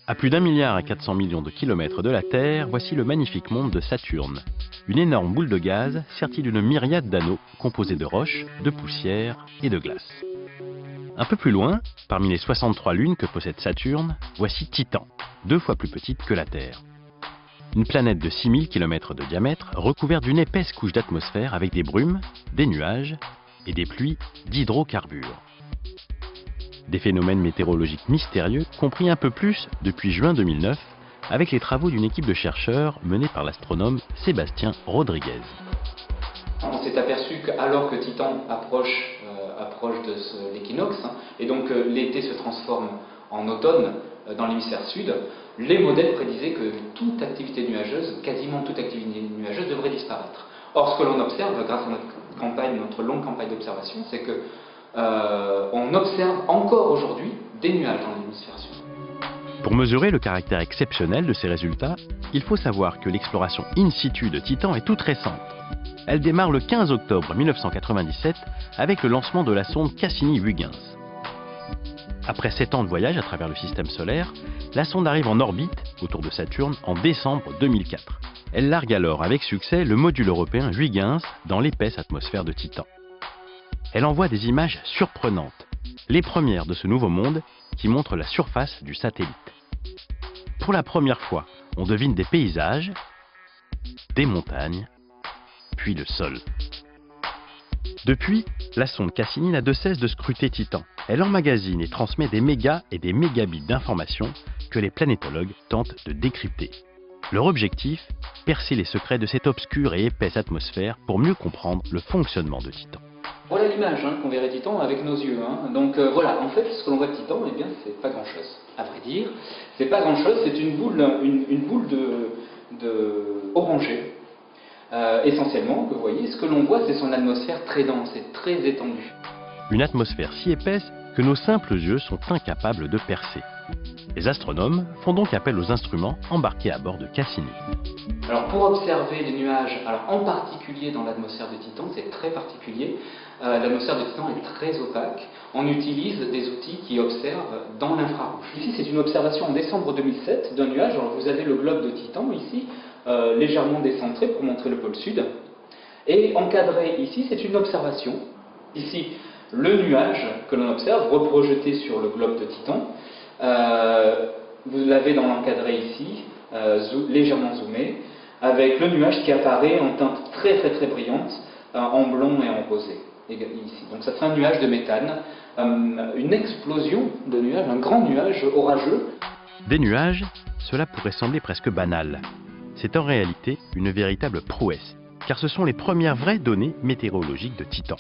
À plus d'1,4 milliard de kilomètres de la Terre, voici le magnifique monde de Saturne. Une énorme boule de gaz sertie d'une myriade d'anneaux composés de roches, de poussière et de glace. Un peu plus loin, parmi les 63 lunes que possède Saturne, voici Titan, 2 fois plus petite que la Terre. Une planète de 6000 km de diamètre recouverte d'une épaisse couche d'atmosphère avec des brumes, des nuages et des pluies d'hydrocarbures. Des phénomènes météorologiques mystérieux compris un peu plus depuis juin 2009 avec les travaux d'une équipe de chercheurs menée par l'astronome Sébastien Rodriguez. On s'est aperçu qu'alors que Titan approche de l'équinoxe, et donc l'été se transforme en automne dans l'hémisphère sud, les modèles prédisaient que toute activité nuageuse, quasiment toute activité nuageuse, devrait disparaître. Or, ce que l'on observe grâce à notre longue campagne d'observation, c'est que on observe encore aujourd'hui des nuages dans l'hémisphère sud. Pour mesurer le caractère exceptionnel de ces résultats, il faut savoir que l'exploration in situ de Titan est toute récente. Elle démarre le 15 octobre 1997 avec le lancement de la sonde Cassini-Huygens. Après 7 ans de voyage à travers le système solaire, la sonde arrive en orbite autour de Saturne en décembre 2004. Elle largue alors avec succès le module européen Huygens dans l'épaisse atmosphère de Titan. Elle envoie des images surprenantes, les premières de ce nouveau monde qui montre la surface du satellite. Pour la première fois, on devine des paysages, des montagnes, puis le sol. Depuis, la sonde Cassini n'a de cesse de scruter Titan. Elle emmagasine et transmet des mégas et des mégabits d'informations que les planétologues tentent de décrypter. Leur objectif, percer les secrets de cette obscure et épaisse atmosphère pour mieux comprendre le fonctionnement de Titan. Voilà l'image qu'on verrait Titan avec nos yeux. Donc voilà, en fait, ce que l'on voit de Titan, eh bien, c'est pas grand-chose. À vrai dire, c'est pas grand-chose, c'est une boule orangée. Essentiellement, que vous voyez, ce que l'on voit, c'est son atmosphère très dense et très étendue. Une atmosphère si épaisse que nos simples yeux sont incapables de percer. Les astronomes font donc appel aux instruments embarqués à bord de Cassini. Alors pour observer les nuages, en particulier dans l'atmosphère de Titan, c'est très particulier, l'atmosphère de Titan est très opaque, on utilise des outils qui observent dans l'infrarouge. Ici c'est une observation en décembre 2007 d'un nuage, alors vous avez le globe de Titan ici, légèrement décentré pour montrer le pôle sud, et encadré ici c'est une observation, ici le nuage que l'on observe reprojeté sur le globe de Titan, vous l'avez dans l'encadré ici, légèrement zoomé, avec le nuage qui apparaît en teinte très brillante, en blond et en rosé. Ici. Donc ça serait un nuage de méthane, une explosion de nuages, un grand nuage orageux. Des nuages, cela pourrait sembler presque banal. C'est en réalité une véritable prouesse, car ce sont les premières vraies données météorologiques de Titan.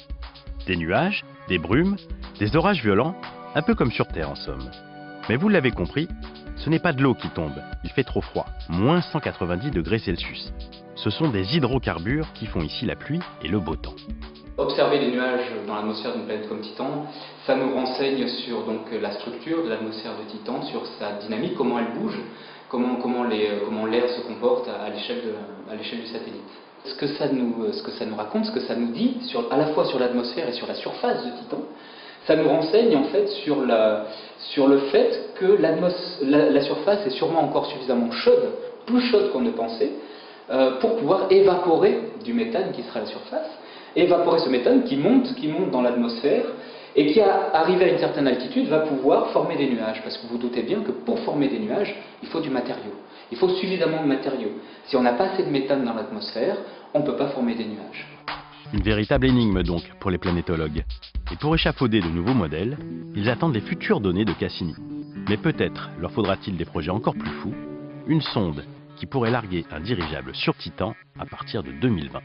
Des nuages, des brumes, des orages violents, un peu comme sur Terre en somme. Mais vous l'avez compris, ce n'est pas de l'eau qui tombe, il fait trop froid, moins 190 degrés Celsius. Ce sont des hydrocarbures qui font ici la pluie et le beau temps. Observer les nuages dans l'atmosphère d'une planète comme Titan, ça nous renseigne sur la structure de l'atmosphère de Titan, sur sa dynamique, comment elle bouge, comment l'air se comporte à l'échelle du satellite. Ce que ça nous raconte, ce que ça nous dit, à la fois sur l'atmosphère et sur la surface de Titan, ça nous renseigne en fait sur le fait que la surface est sûrement encore suffisamment chaude, plus chaude qu'on ne pensait, pour pouvoir évaporer du méthane qui sera à la surface, évaporer ce méthane qui monte dans l'atmosphère et qui, arrivé à une certaine altitude, va pouvoir former des nuages. Parce que vous doutez bien que pour former des nuages, il faut du matériau. Il faut suffisamment de matériaux. Si on n'a pas assez de méthane dans l'atmosphère, on ne peut pas former des nuages. Une véritable énigme donc pour les planétologues. Et pour échafauder de nouveaux modèles, ils attendent les futures données de Cassini. Mais peut-être leur faudra-t-il des projets encore plus fous, une sonde qui pourrait larguer un dirigeable sur Titan à partir de 2020.